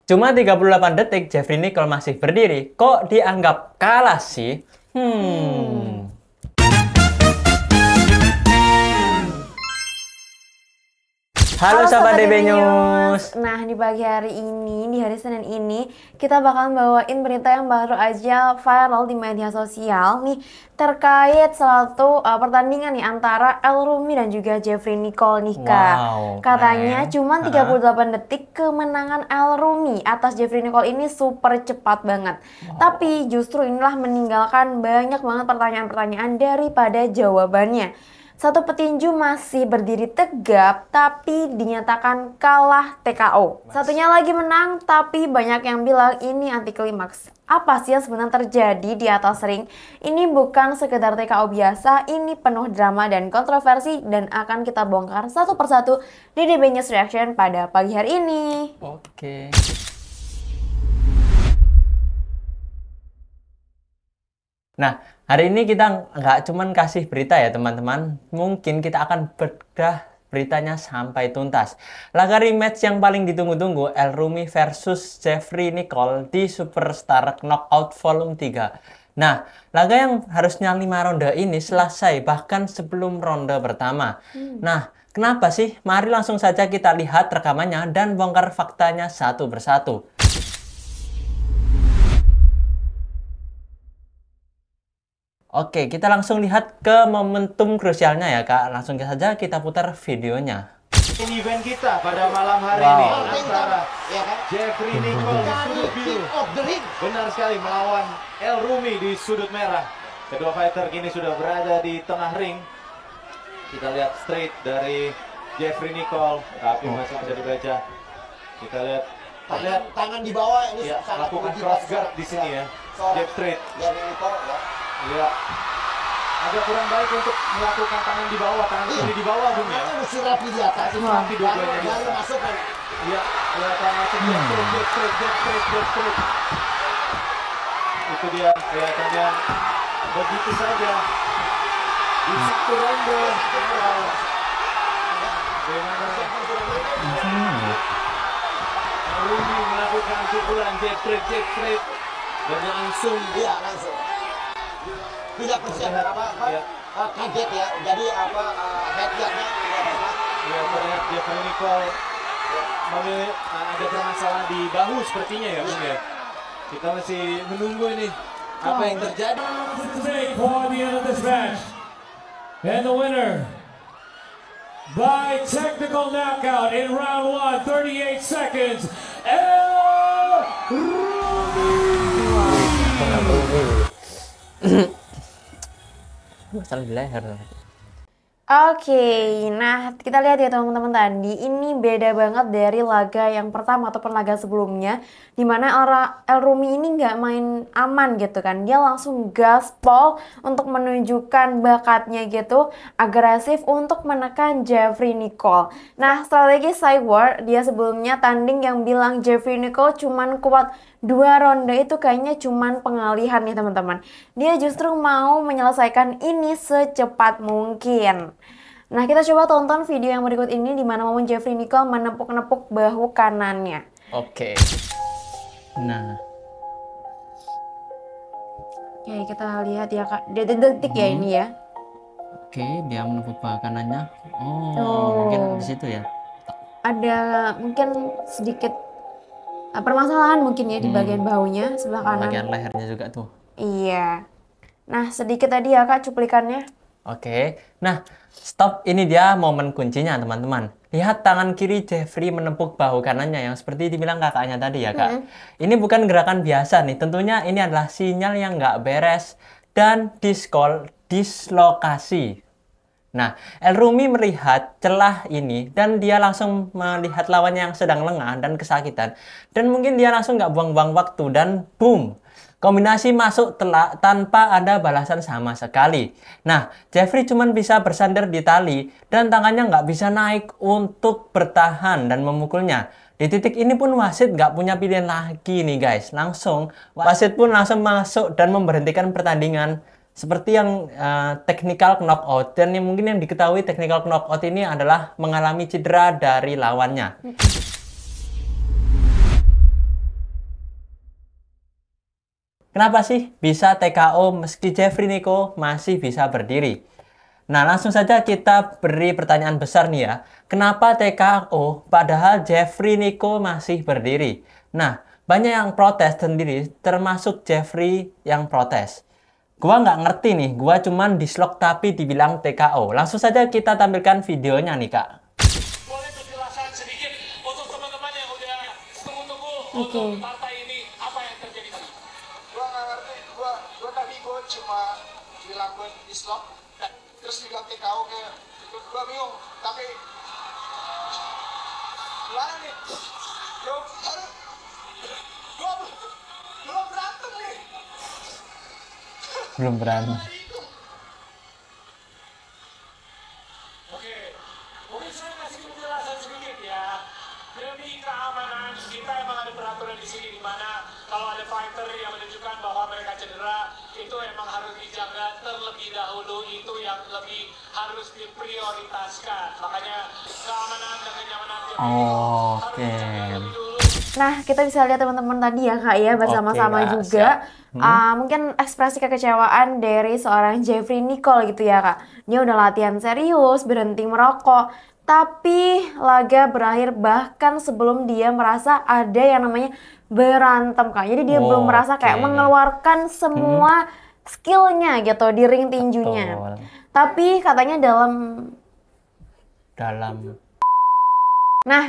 Cuma 38 detik Jeffrey Nicole masih berdiri. Kok dianggap kalah sih? Halo Sobat DB News. Nah, di pagi hari ini, di hari Senin ini, kita bakalan bawain berita yang baru aja viral di media sosial nih, terkait satu pertandingan nih antara Elrumi dan juga Jeffrey Nicole nih, Kak. Katanya cuma 38 detik kemenangan Elrumi atas Jeffrey Nicole ini super cepat banget. Tapi justru inilah meninggalkan banyak banget pertanyaan-pertanyaan daripada jawabannya. Satu petinju masih berdiri tegap tapi dinyatakan kalah TKO. Satunya lagi menang tapi banyak yang bilang ini anti klimaks. Apa sih yang sebenarnya terjadi di atas ring? Ini bukan sekedar TKO biasa, ini penuh drama dan kontroversi dan akan kita bongkar satu persatu di DB News Reaction pada pagi hari ini. Oke. Nah, hari ini kita nggak cuman kasih berita ya teman-teman. Mungkin kita akan bedah beritanya sampai tuntas. Laga rematch yang paling ditunggu-tunggu, Elrumi versus Jeffrey Nicole di Superstar Knockout Volume 3. Nah, laga yang harusnya 5 ronde ini selesai bahkan sebelum ronde pertama. Nah, kenapa sih? Mari langsung saja kita lihat rekamannya dan bongkar faktanya satu persatu. Oke, kita langsung lihat ke momentum krusialnya ya, Kak. Langsung saja kita putar videonya. Ini event kita pada malam hari ini antara Jeffrey Nicole di sudut biru, benar sekali, melawan Elrumi di sudut merah. Kedua fighter kini sudah berada di tengah ring. Kita lihat straight dari Jeffrey Nicole, tapi masih bisa dibaca. Kita lihat tangan di bawah ini ya, lakukan cross guard di sini ya. Jeff straight. Ya, agak kurang baik untuk melakukan tangan di bawah, tangan kiri di bawah, Bung ya. Mesti rapi di atas. Harus rapi dua-duanya di Baru atas. masuk kan. Iya, kelihatan masuk Jeff straight. Itu dia kelihatannya begitu saja di satu ronde. Bagaimana Elrumi melakukan pukulan Jeff straight dan langsung Langsung. Tidak persiapan kaget ya. Jadi headlocknya tidak apa. ya, terlihat Jeffrey Nicole ada permasalahan di bahu sepertinya ya, Bung ya. Kita masih menunggu ini apa yang terjadi. For the end of this match, and the winner by technical knockout in round 1, 38 seconds, Masalah di leher. Oke, nah kita lihat ya teman-teman tadi, ini beda banget dari laga yang pertama ataupun laga sebelumnya, dimana Elrumi ini nggak main aman gitu kan, dia langsung gaspol untuk menunjukkan bakatnya gitu, agresif untuk menekan Jeffrey Nicole. Nah, strategi Cyborg dia sebelumnya tanding yang bilang Jeffrey Nicole cuman kuat 2 ronde itu kayaknya cuman pengalihan nih teman-teman. Dia justru mau menyelesaikan ini secepat mungkin. Nah, kita coba tonton video yang berikut ini di mana momen Jeffrey Nicole menepuk-nepuk bahu kanannya. Oke. Nah. Oke, kita lihat ya Kak. Detik-detik ya ini ya. Oke, dia menepuk bahu kanannya. Oh. Mungkin di situ ya. Ada mungkin sedikit permasalahan mungkin ya di bagian bahunya sebelah kanan. Bagian lehernya juga tuh. Iya. Nah, sedikit tadi ya Kak cuplikannya. Oke, nah stop, ini dia momen kuncinya teman-teman. Lihat tangan kiri Jeffrey menepuk bahu kanannya yang seperti dibilang kakaknya tadi ya Kak. Ini bukan gerakan biasa nih, tentunya ini adalah sinyal yang nggak beres dan dislokasi. Nah, Elrumi melihat celah ini dan dia langsung melihat lawannya yang sedang lengah dan kesakitan. Dan mungkin dia langsung nggak buang-buang waktu dan boom! Kombinasi masuk telak tanpa ada balasan sama sekali. Nah, Jeffrey cuma bisa bersandar di tali dan tangannya nggak bisa naik untuk bertahan dan memukulnya. Di titik ini pun wasit nggak punya pilihan lagi nih guys. Wasit pun langsung masuk dan memberhentikan pertandingan. Seperti yang technical knockout. Dan yang mungkin yang diketahui technical knockout ini adalah mengalami cedera dari lawannya. kenapa sih bisa TKO meski Jeffrey Nicole masih bisa berdiri? Nah, langsung saja kita beri pertanyaan besar nih ya. Kenapa TKO padahal Jeffrey Nicole masih berdiri? Nah, banyak yang protes sendiri, termasuk Jeffrey yang protes. Gua nggak ngerti nih, gua cuman dislok tapi dibilang TKO. Langsung saja kita tampilkan videonya nih, Kak. Boleh penjelasan sedikit untuk teman-teman yang udah tunggu-tunggu Oke. untuk partai ini, apa yang terjadi tadi? Gua nggak ngerti, gua tadi gua cuma dilakuin dislok terus dibilang TKO kayak itu gua bingung tapi gimana nih gua belum berantem nih. Belum berani. Oke, mungkin saya kasih penjelasan sedikit ya. Demi keamanan kita emang ada peraturan di sini di mana kalau ada fighter yang menunjukkan bahwa mereka cedera itu emang harus dijaga terlebih dahulu, itu yang lebih harus diprioritaskan. Makanya keamanan dan kenyamanan tim ini harus Oke. dijaga lebih dulu. Nah, kita bisa lihat teman-teman tadi ya Kak ya, bersama-sama Oke, Kak, juga. siap. Mungkin ekspresi kekecewaan dari seorang Jeffrey Nicole gitu ya Kak. Dia udah latihan serius, berhenti merokok. Tapi laga berakhir bahkan sebelum dia merasa ada yang namanya berantem Kak. Jadi dia belum merasa kayak Oke. mengeluarkan semua skillnya gitu di ring tinjunya. Betul. Tapi katanya dalam Oke.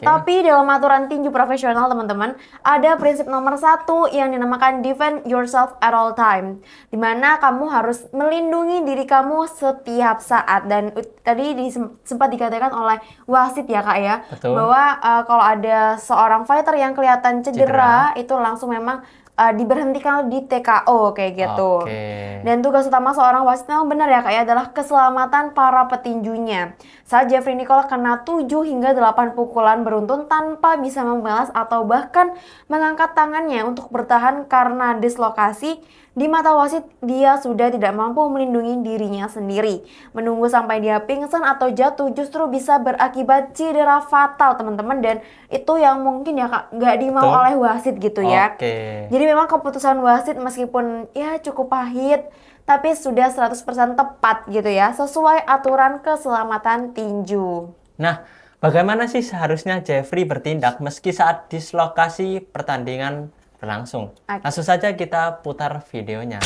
tapi dalam aturan tinju profesional teman-teman, ada prinsip nomor 1 yang dinamakan defend yourself at all time. Dimana kamu harus melindungi diri kamu setiap saat. Dan tadi sempat dikatakan oleh wasit ya Kak ya, Betul. bahwa kalau ada seorang fighter yang kelihatan cedera, itu langsung memang diberhentikan di TKO kayak gitu. Oke. Dan tugas utama seorang wasit memang benar ya Kak ya, adalah keselamatan para petinjunya. Saat Jeffrey Nicole kena 7 hingga 8 pukulan beruntun tanpa bisa membalas atau bahkan mengangkat tangannya untuk bertahan karena dislokasi, di mata wasit dia sudah tidak mampu melindungi dirinya sendiri. Menunggu sampai dia pingsan atau jatuh justru bisa berakibat cedera fatal teman-teman, dan itu yang mungkin ya Kak nggak dimau Betul. oleh wasit gitu ya. Oke. Jadi memang keputusan wasit meskipun ya cukup pahit, tapi sudah 100% tepat gitu ya, sesuai aturan keselamatan tinju. Nah, bagaimana sih seharusnya Jeffrey bertindak meski saat dislokasi pertandingan berlangsung? Oke. Langsung saja kita putar videonya.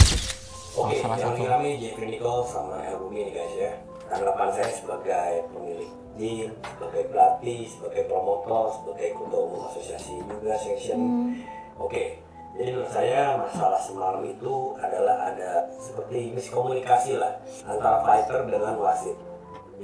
Oke, salah yang satu. kami Jeffrey Nicole sama Elrumi nih guys ya. Tanggapan saya sebagai pemilik gym, sebagai pelatih, sebagai promotor, sebagai ketua umum asosiasi juga section. Oke, jadi menurut saya masalah semalam itu adalah ada seperti miskomunikasi lah antara fighter dengan wasit.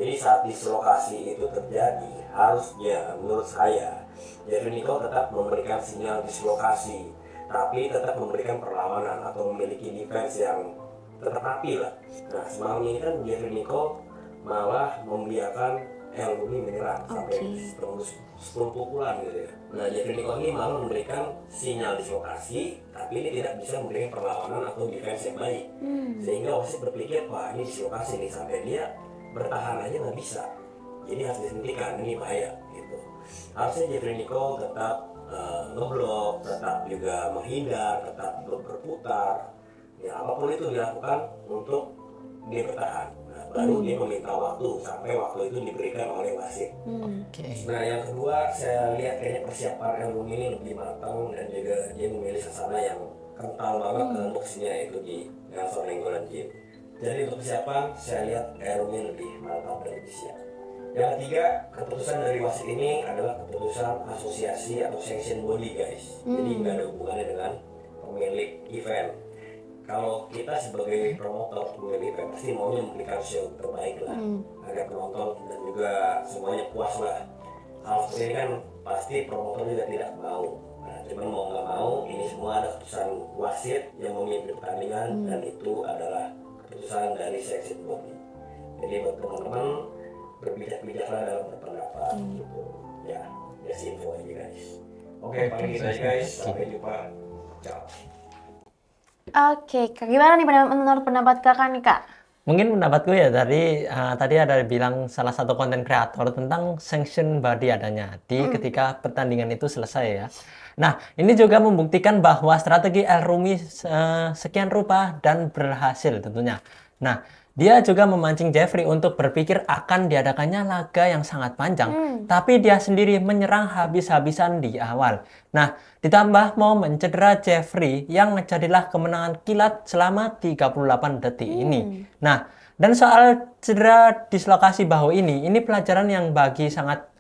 Jadi saat dislokasi itu terjadi, harusnya menurut saya Jeffrey Nicole tetap memberikan sinyal dislokasi, tapi tetap memberikan perlawanan atau memiliki defense yang tetap rapi lah. Nah semalam ini kan Jeffrey Nicole malah membiarkan Elrumi menyerang sampai tembus 10 pukulan gitu ya. Nah Jeffrey Nicole ini malah memberikan sinyal dislokasi, tapi ini tidak bisa memberikan perlawanan atau defense yang baik. Sehingga wasit berpikir, wah ini dislokasi nih, sampai dia bertahan aja nggak bisa. Jadi harus dihentikan, ini bahaya gitu. Harusnya Jeffrey Nicole tetap ngeblok, tetap juga menghindar, tetap berputar, ya apapun itu dilakukan untuk dia bertahan. Nah, baru dia meminta waktu sampai waktu itu diberikan oleh wasit. Oke. Nah yang kedua saya lihat kayaknya persiapan Elrumi ini lebih matang dan juga dia memilih sasana yang kental banget dengan boxnya itu di Nelson Nainggolan Gym. Jadi untuk persiapan saya lihat Elrumi lebih mantap dan lebih siap. Yang ketiga, keputusan dari wasit ini adalah keputusan asosiasi atau section body guys. Jadi nggak ada hubungannya dengan pemilik event. Kalau kita sebagai promotor pemilik event pasti maunya memberikan show terbaik lah agar penonton dan juga semuanya puas lah. Hal seperti ini kan pasti promotor juga tidak mau. Nah, cuman mau nggak mau ini semua ada keputusan wasit yang memimpin pertandingan dan itu adalah keputusan dari section body. Jadi buat teman-teman berbijak-bijaklah dalam berpendapat gitu. Ya, just info aja guys. Oke, paling gitu aja guys. Sampai jumpa. Ciao. Oke, Kak, gimana nih menurut pendapat Kakak nih Kak? Mungkin pendapatku ya tadi ada bilang salah satu konten kreator tentang sanction body adanya di ketika pertandingan itu selesai ya. Nah, ini juga membuktikan bahwa strategi El-Rumi sekian rupa dan berhasil tentunya. Nah, dia juga memancing Jeffrey untuk berpikir akan diadakannya laga yang sangat panjang, tapi dia sendiri menyerang habis-habisan di awal. Nah, ditambah mau mencedera Jeffrey yang jadilah kemenangan kilat selama 38 detik ini. Nah, dan soal cedera dislokasi bahu ini pelajaran yang bagi sangat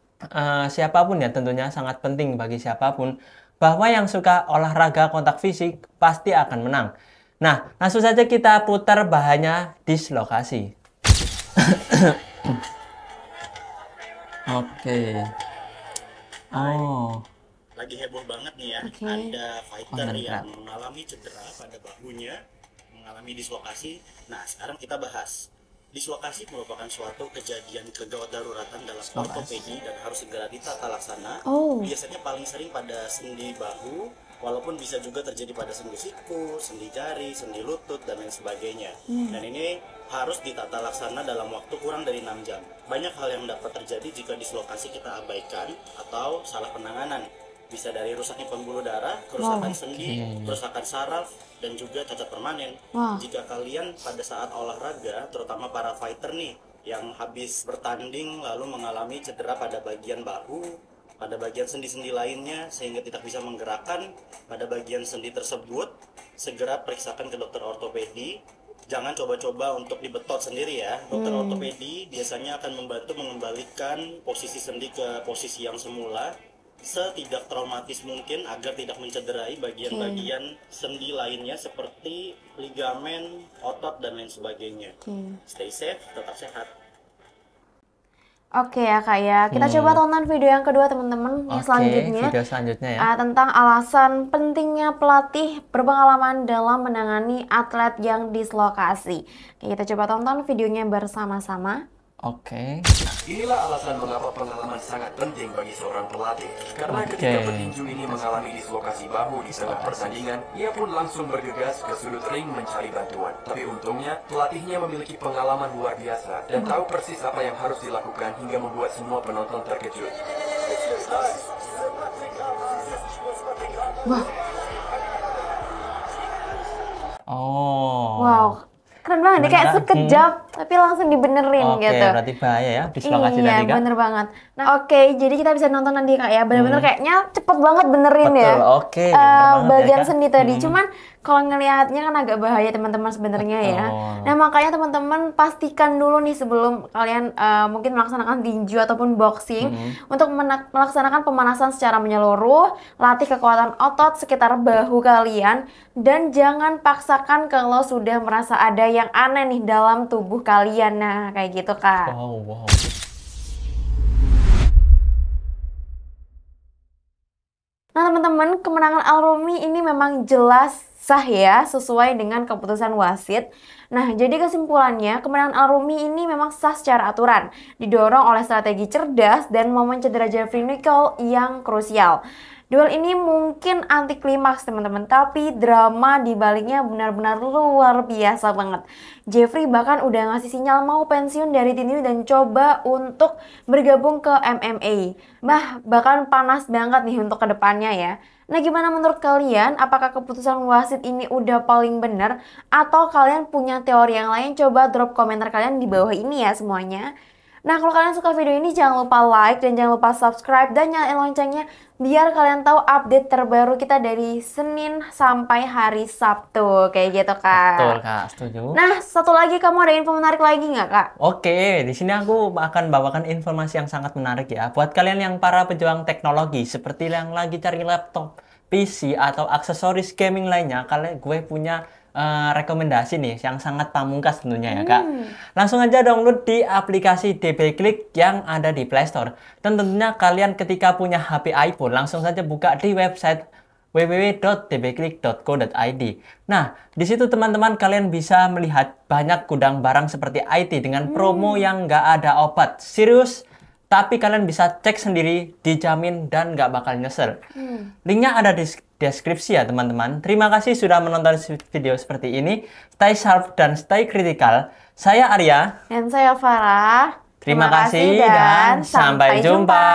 siapapun ya, tentunya sangat penting bagi siapapun, bahwa yang suka olahraga kontak fisik pasti akan menang. Nah, langsung saja kita putar bahannya dislokasi. Oke. Oh. Lagi heboh banget nih ya. Ada fighter yang mengalami cedera pada bahunya, mengalami dislokasi. Nah, sekarang kita bahas. Dislokasi merupakan suatu kejadian kegawat daruratan dalam ortopedi dan harus segera ditata laksana. Biasanya paling sering pada sendi bahu, walaupun bisa juga terjadi pada sendi siku, sendi jari, sendi lutut, dan lain sebagainya. Dan ini harus ditata laksana dalam waktu kurang dari 6 jam. Banyak hal yang dapat terjadi jika dislokasi kita abaikan atau salah penanganan. Bisa dari rusaknya pembuluh darah, kerusakan sendi, kerusakan saraf, dan juga cacat permanen. Jika kalian pada saat olahraga, terutama para fighter nih, yang habis bertanding lalu mengalami cedera pada bagian bahu, pada bagian sendi-sendi lainnya, sehingga tidak bisa menggerakkan pada bagian sendi tersebut, segera periksakan ke dokter ortopedi. Jangan coba-coba untuk dibetot sendiri ya. Dokter ortopedi biasanya akan membantu mengembalikan posisi sendi ke posisi yang semula, setidak traumatis mungkin agar tidak mencederai bagian-bagian sendi lainnya seperti ligamen, otot, dan lain sebagainya. Stay safe, tetap sehat. Oke ya Kak ya, kita coba tonton video yang kedua teman-teman, yang selanjutnya. Video selanjutnya ya. Tentang alasan pentingnya pelatih berpengalaman dalam menangani atlet yang dislokasi. Kita coba tonton videonya bersama-sama. Oke. Inilah alasan mengapa pengalaman sangat penting bagi seorang pelatih. Karena ketika petinju ini mengalami dislokasi bahu di tengah pertandingan, ia pun langsung bergegas ke sudut ring mencari bantuan. Tapi untungnya, pelatihnya memiliki pengalaman luar biasa dan tahu persis apa yang harus dilakukan hingga membuat semua penonton terkejut. Wah. Wow. Keren banget nih, kayak sekejap tapi langsung dibenerin gitu. Oke, berarti bahaya ya dislokasi tadi Kak. Iya, bener banget. Nah, jadi kita bisa nonton nanti Kak ya. Bener-bener kayaknya cepet banget benerin ya. Oke. Bagian sendi tadi. Cuman kalau ngelihatnya kan agak bahaya teman-teman sebenarnya ya. Nah, makanya teman-teman pastikan dulu nih sebelum kalian mungkin melaksanakan tinju ataupun boxing untuk melaksanakan pemanasan secara menyeluruh, latih kekuatan otot sekitar bahu kalian, dan jangan paksakan kalau sudah merasa ada yang aneh nih dalam tubuh kalian. Nah, kayak gitu Kak. Wow. Nah teman-teman, kemenangan El-Rumi ini memang jelas sah ya, sesuai dengan keputusan wasit. Nah, jadi kesimpulannya, kemenangan El-Rumi ini memang sah secara aturan, didorong oleh strategi cerdas dan momen cedera Jeffrey Nicol yang krusial. Duel ini mungkin anti klimaks teman-teman, tapi drama di baliknya benar-benar luar biasa banget. Jeffrey bahkan udah ngasih sinyal mau pensiun dari tinju dan coba untuk bergabung ke MMA. Bahkan panas banget nih untuk kedepannya ya. Nah, gimana menurut kalian? Apakah keputusan wasit ini udah paling benar? Atau kalian punya teori yang lain? Coba drop komentar kalian di bawah ini ya semuanya. Nah, kalau kalian suka video ini jangan lupa like dan jangan lupa subscribe dan nyalain loncengnya biar kalian tahu update terbaru kita dari Senin sampai hari Sabtu. Kayak gitu Kak. Betul Kak, setuju. Nah, satu lagi, kamu ada info menarik lagi nggak Kak? Oke, di sini aku akan bawakan informasi yang sangat menarik ya. Buat kalian yang para pejuang teknologi, seperti yang lagi cari laptop, PC, atau aksesoris gaming lainnya, gue punya rekomendasi nih yang sangat pamungkas tentunya ya Kak. Langsung aja download di aplikasi DB Click yang ada di Play Store. Dan tentunya kalian ketika punya HP iPhone langsung saja buka di website www.dbclick.co.id. Nah, di situ teman-teman kalian bisa melihat banyak gudang barang seperti IT dengan promo yang nggak ada obat. Serius, tapi kalian bisa cek sendiri, dijamin dan nggak bakal nyesel. Linknya ada di deskripsi ya teman-teman. Terima kasih sudah menonton video seperti ini. Stay sharp dan stay critical. Saya Arya. Dan saya Farah. Terima kasih dan sampai jumpa.